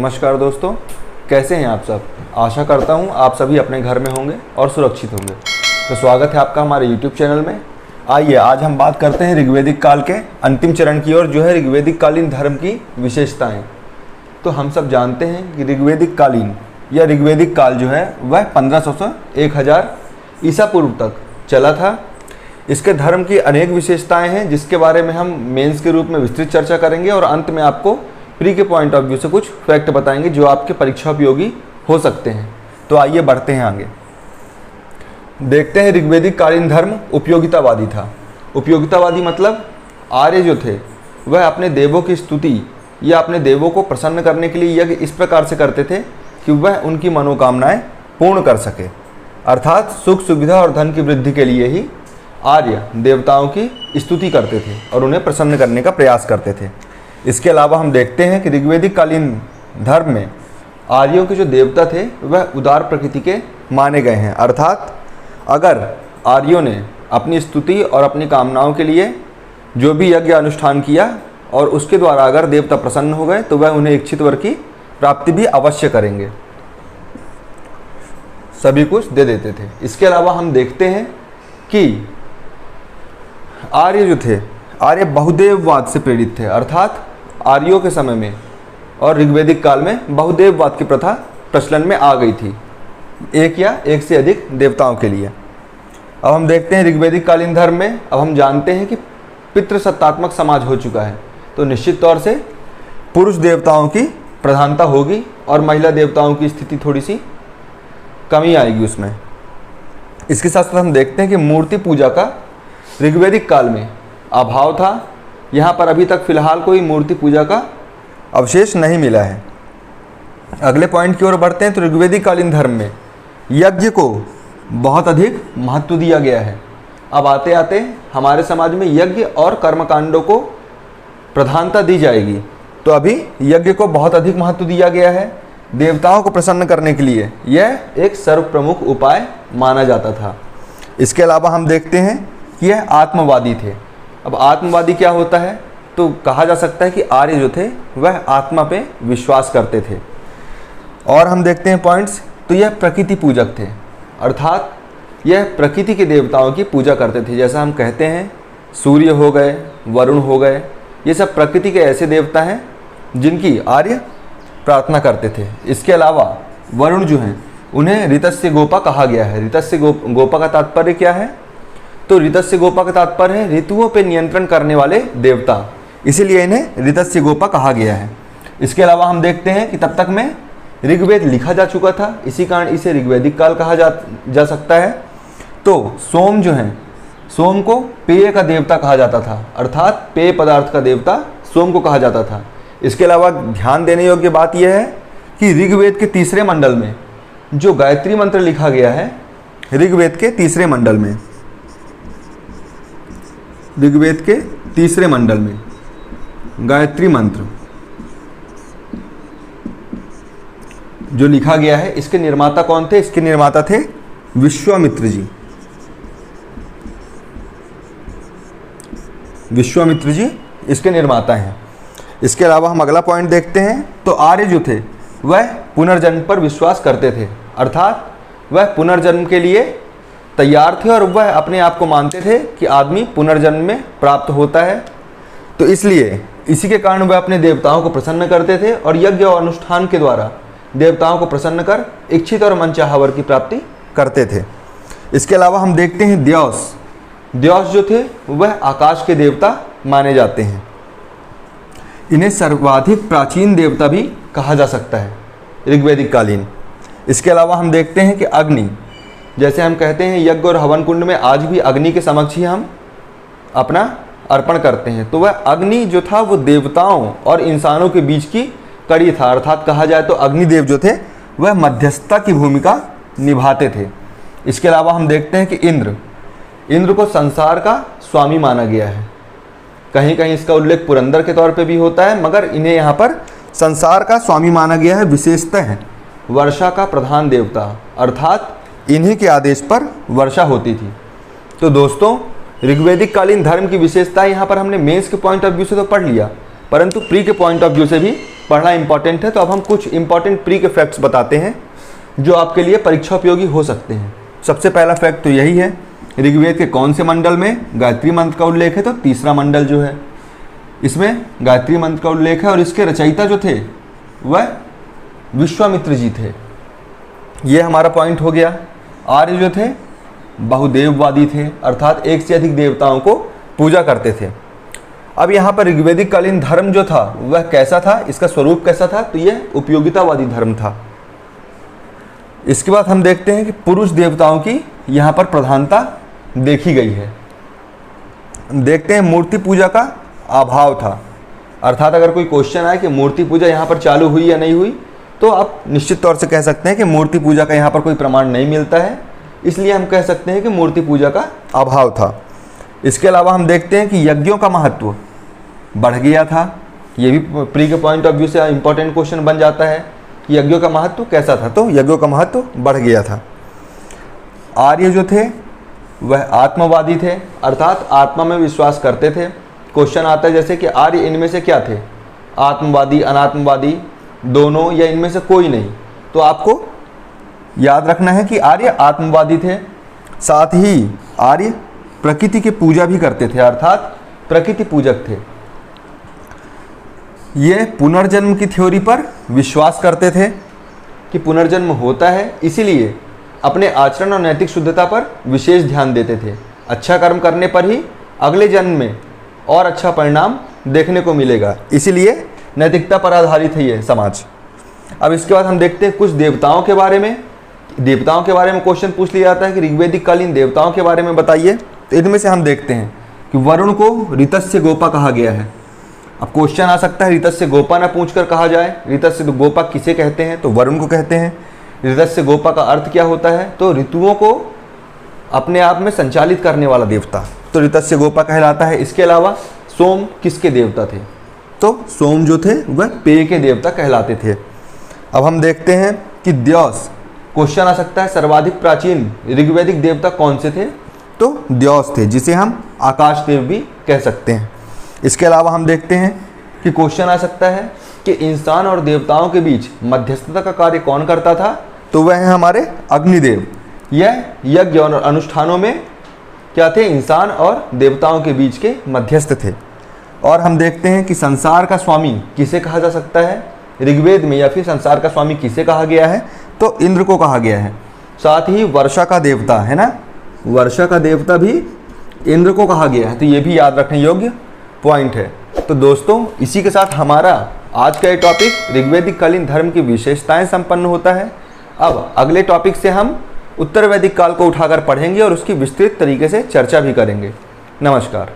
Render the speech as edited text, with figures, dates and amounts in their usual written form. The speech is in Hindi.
नमस्कार दोस्तों, कैसे हैं आप सब। आशा करता हूं आप सभी अपने घर में होंगे और सुरक्षित होंगे। तो स्वागत है आपका हमारे YouTube चैनल में। आइए आज हम बात करते हैं ऋग्वेदिक काल के अंतिम चरण की ओर, जो है ऋग्वेदिक कालीन धर्म की विशेषताएं। तो हम सब जानते हैं कि ऋग्वेदिक कालीन या ऋग्वेदिक काल जो है वह 1500 से 1000 ईसा पूर्व तक चला था। इसके धर्म की अनेक विशेषताएं हैं जिसके बारे में हम मेंस के रूप में विस्तृत चर्चा करेंगे और अंत में आपको प्री के पॉइंट ऑफ व्यू से कुछ फैक्ट बताएंगे जो आपके परीक्षा उपयोगी हो सकते हैं। तो आइए बढ़ते हैं आगे, देखते हैं ऋग्वेदिक कालीन धर्म उपयोगितावादी था। उपयोगितावादी मतलब आर्य जो थे वह अपने देवों की स्तुति या अपने देवों को प्रसन्न करने के लिए यज्ञ इस प्रकार से करते थे कि वह उनकी मनोकामनाएं पूर्ण कर सके, अर्थात सुख सुविधा और धन की वृद्धि के लिए ही आर्य देवताओं की स्तुति करते थे और उन्हें प्रसन्न करने का प्रयास करते थे। इसके अलावा हम देखते हैं कि ऋग्वेदिक कालीन धर्म में आर्यों के जो देवता थे वह उदार प्रकृति के माने गए हैं, अर्थात अगर आर्यों ने अपनी स्तुति और अपनी कामनाओं के लिए जो भी यज्ञ अनुष्ठान किया और उसके द्वारा अगर देवता प्रसन्न हो गए तो वह उन्हें इच्छित वर की प्राप्ति भी अवश्य करेंगे, सभी कुछ दे देते थे। इसके अलावा हम देखते हैं कि आर्य जो थे, आर्य बहुदेववाद से प्रेरित थे, अर्थात आर्यों के समय में और ऋग्वेदिक काल में बहुदेववाद की प्रथा प्रचलन में आ गई थी, एक या एक से अधिक देवताओं के लिए। अब हम देखते हैं ऋग्वेदिक कालीन धर्म में अब हम जानते हैं कि पितृसत्तात्मक समाज हो चुका है, तो निश्चित तौर से पुरुष देवताओं की प्रधानता होगी और महिला देवताओं की स्थिति थोड़ी सी कमी आएगी उसमें। इसके साथ साथ हम देखते हैं कि मूर्ति पूजा का ऋग्वेदिक काल में अभाव था। यहाँ पर अभी तक फिलहाल कोई मूर्ति पूजा का अवशेष नहीं मिला है। अगले पॉइंट की ओर बढ़ते हैं तो ऋग्वेदिक कालीन धर्म में यज्ञ को बहुत अधिक महत्व दिया गया है। अब आते आते हमारे समाज में यज्ञ और कर्मकांडों को प्रधानता दी जाएगी, तो अभी यज्ञ को बहुत अधिक महत्व दिया गया है। देवताओं को प्रसन्न करने के लिए यह एक सर्वप्रमुख उपाय माना जाता था। इसके अलावा हम देखते हैं कि यह आत्मवादी थे। अब आत्मवादी क्या होता है, तो कहा जा सकता है कि आर्य जो थे वह आत्मा पे विश्वास करते थे। और हम देखते हैं पॉइंट्स, तो यह प्रकृति पूजक थे, अर्थात यह प्रकृति के देवताओं की पूजा करते थे। जैसा हम कहते हैं सूर्य हो गए, वरुण हो गए, ये सब प्रकृति के ऐसे देवता हैं जिनकी आर्य प्रार्थना करते थे। इसके अलावा वरुण जो हैं उन्हें ऋतस्य गोपा कहा गया है। ऋतस्य गोपा का तात्पर्य क्या है, तो ऋतस्य गोपा का तात्पर्य है ऋतुओं पर नियंत्रण करने वाले देवता, इसीलिए इन्हें ऋतस्य गोपा कहा गया है। इसके अलावा हम देखते हैं कि तब तक में ऋग्वेद लिखा जा चुका था, इसी कारण इसे ऋग्वेदिक काल कहा जा सकता है। तो सोम जो है, सोम को पेय का देवता कहा जाता था, अर्थात पेय पदार्थ का देवता सोम को कहा जाता था। इसके अलावा ध्यान देने योग्य बात यह है कि ऋग्वेद के तीसरे मंडल में जो गायत्री मंत्र लिखा गया है, ऋग्वेद के तीसरे मंडल में, ऋग्वेद के तीसरे मंडल में गायत्री मंत्र जो लिखा गया है, इसके निर्माता कौन थे, इसके निर्माता थे विश्वामित्र जी। विश्वामित्र जी इसके निर्माता हैं। इसके अलावा हम अगला पॉइंट देखते हैं, तो आर्य जो थे वह पुनर्जन्म पर विश्वास करते थे, अर्थात वह पुनर्जन्म के लिए तैयार थे और वह अपने आप को मानते थे कि आदमी पुनर्जन्म में प्राप्त होता है। तो इसलिए इसी के कारण वह अपने देवताओं को प्रसन्न करते थे और यज्ञ और अनुष्ठान के द्वारा देवताओं को प्रसन्न कर इच्छित और मनचाहा वर की प्राप्ति करते थे। इसके अलावा हम देखते हैं द्यौस। द्यौस जो थे वह आकाश के देवता माने जाते हैं। इन्हें सर्वाधिक प्राचीन देवता भी कहा जा सकता है ऋग्वेदिक कालीन। इसके अलावा हम देखते हैं कि अग्नि, जैसे हम कहते हैं यज्ञ और हवन कुंड में आज भी अग्नि के समक्ष ही हम अपना अर्पण करते हैं, तो वह अग्नि जो था वो देवताओं और इंसानों के बीच की कड़ी था, अर्थात कहा जाए तो अग्निदेव जो थे वह मध्यस्थता की भूमिका निभाते थे। इसके अलावा हम देखते हैं कि इंद्र को संसार का स्वामी माना गया है। कहीं कहीं इसका उल्लेख पुरंदर के तौर पे भी होता है, मगर इन्हें यहाँ पर संसार का स्वामी माना गया है। विशेषतः वर्षा का प्रधान देवता, अर्थात इन्हीं के आदेश पर वर्षा होती थी। तो दोस्तों ऋग्वेदिक कालीन धर्म की विशेषता यहाँ पर हमने मेंस के पॉइंट ऑफ व्यू से तो पढ़ लिया, परंतु प्री के पॉइंट ऑफ व्यू से भी पढ़ना इंपॉर्टेंट है। तो अब हम कुछ इंपॉर्टेंट प्री के फैक्ट्स बताते हैं जो आपके लिए परीक्षा उपयोगी हो सकते हैं। सबसे पहला फैक्ट तो यही है, ऋग्वेद के कौन से मंडल में गायत्री मंत्र का उल्लेख है? तो तीसरा मंडल जो है, इसमें गायत्री मंत्र का उल्लेख है और इसके रचयिता जो थे वह विश्वामित्र जी थे। ये हमारा पॉइंट हो गया। आर्य जो थे बहुदेववादी थे, अर्थात एक से अधिक देवताओं को पूजा करते थे। अब यहाँ पर ऋग्वेदिक कालीन धर्म जो था वह कैसा था, इसका स्वरूप कैसा था? तो यह उपयोगितावादी धर्म था। इसके बाद हम देखते हैं कि पुरुष देवताओं की यहाँ पर प्रधानता देखी गई है। देखते हैं मूर्ति पूजा का अभाव था, अर्थात अगर कोई क्वेश्चन आए कि मूर्ति पूजा यहाँ पर चालू हुई या नहीं हुई, तो आप निश्चित तौर से कह सकते हैं कि मूर्ति पूजा का यहाँ पर कोई प्रमाण नहीं मिलता है, इसलिए हम कह सकते हैं कि मूर्ति पूजा का अभाव था। इसके अलावा हम देखते हैं कि यज्ञों का महत्व बढ़ गया था। ये भी प्री के पॉइंट ऑफ व्यू से इंपॉर्टेंट क्वेश्चन बन जाता है कि यज्ञों का महत्व कैसा था? तो यज्ञों का महत्व बढ़ गया था। आर्य जो थे वह आत्मवादी थे, अर्थात आत्मा में विश्वास करते थे। क्वेश्चन आता है जैसे कि आर्य इनमें से क्या थे? आत्मवादी, अनात्मवादी, दोनों, या इनमें से कोई नहीं? तो आपको याद रखना है कि आर्य आत्मवादी थे। साथ ही आर्य प्रकृति की पूजा भी करते थे, अर्थात प्रकृति पूजक थे। ये पुनर्जन्म की थ्योरी पर विश्वास करते थे कि पुनर्जन्म होता है, इसीलिए अपने आचरण और नैतिक शुद्धता पर विशेष ध्यान देते थे। अच्छा कर्म करने पर ही अगले जन्म में और अच्छा परिणाम देखने को मिलेगा, इसीलिए नैतिकता पर आधारित है ये समाज। अब इसके बाद हम देखते हैं कुछ देवताओं के बारे में। देवताओं के बारे में क्वेश्चन पूछ लिया जाता है कि ऋग्वेदिक कालीन देवताओं के बारे में बताइए। तो इनमें से हम देखते हैं कि वरुण को ऋतस्य गोपा कहा गया है। अब क्वेश्चन आ सकता है ऋतस्य गोपा ना पूछकर कहा जाए, ऋतस्य गोपा किसे कहते हैं? तो वरुण को कहते हैं। ऋतस्य गोपा का अर्थ क्या होता है? तो ऋतुओं को अपने आप में संचालित करने वाला देवता, तो ऋतस्य गोपा कहलाता है। इसके अलावा सोम किसके देवता थे? तो सोम जो थे वह पेय के देवता कहलाते थे। अब हम देखते हैं कि द्यौस, क्वेश्चन आ सकता है सर्वाधिक प्राचीन ऋग्वेदिक देवता कौन से थे? तो द्यौस थे, जिसे हम आकाश देव भी कह सकते हैं। इसके अलावा हम देखते हैं कि क्वेश्चन आ सकता है कि इंसान और देवताओं के बीच मध्यस्थता का कार्य कौन करता था? तो वह है हमारे अग्निदेव। यह यज्ञ और अनुष्ठानों में क्या थे? इंसान और देवताओं के बीच के मध्यस्थ थे। और हम देखते हैं कि संसार का स्वामी किसे कहा जा सकता है ऋग्वेद में, या फिर संसार का स्वामी किसे कहा गया है? तो इंद्र को कहा गया है। साथ ही वर्षा का देवता है ना, वर्षा का देवता भी इंद्र को कहा गया है। तो ये भी याद रखने योग्य पॉइंट है। तो दोस्तों, इसी के साथ हमारा आज का ये टॉपिक ऋग्वेदिक कालीन धर्म की विशेषताएं संपन्न होता है। अब अगले टॉपिक से हम उत्तर वैदिक काल को उठाकर पढ़ेंगे और उसकी विस्तृत तरीके से चर्चा भी करेंगे। नमस्कार।